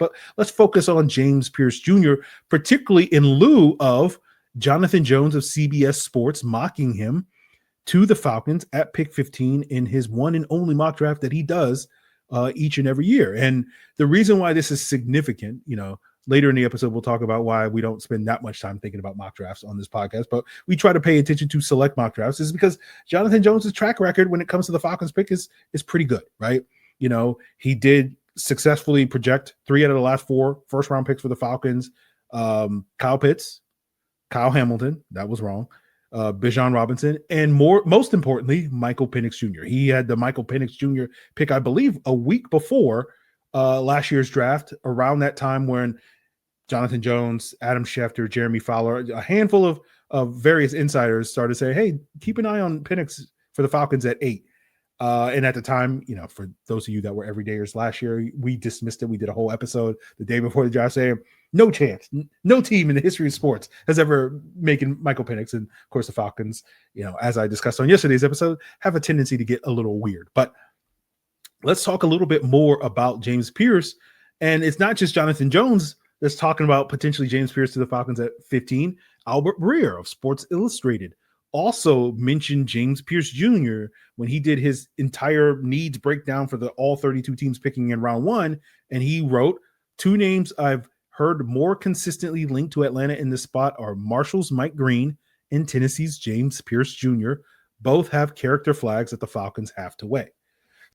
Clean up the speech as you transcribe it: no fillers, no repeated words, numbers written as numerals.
But let's focus on James Pearce Jr., particularly in lieu of Jonathan Jones of CBS Sports mocking him to the Falcons at pick 15 in his one and only mock draft that he does each and every year. And the reason why this is significant, later in the episode, we'll talk about why we don't spend that much time thinking about mock drafts on this podcast, but we try to pay attention to select mock drafts is because Jonathan Jones's track record when it comes to the Falcons pick is pretty good, right? He did successfully project 3 out of the last 4 first-round picks for the Falcons. Kyle Pitts, Kyle Hamilton, that was wrong. Bijan Robinson, and most importantly, Michael Penix Jr. He had the Michael Penix Jr. pick, I believe, a week before last year's draft, around that time when Jonathan Jones, Adam Schefter, Jeremy Fowler, a handful of various insiders started saying, hey, keep an eye on Penix for the Falcons at 8. And at the time, for those of you that were everydayers last year, we dismissed it. We did a whole episode the day before the draft saying, no chance, no team in the history of sports has ever making Michael Penix. And of course, the Falcons, as I discussed on yesterday's episode, have a tendency to get a little weird. But let's talk a little bit more about James Pearce. And it's not just Jonathan Jones that's talking about potentially James Pearce to the Falcons at 15. Albert Breer of Sports Illustrated also mentioned James Pearce Jr. when he did his entire needs breakdown for the all 32 teams picking in round 1. And he wrote, 2 names I've heard more consistently linked to Atlanta in this spot are Marshall's Mike Green and Tennessee's James Pearce Jr. Both have character flags that the Falcons have to weigh.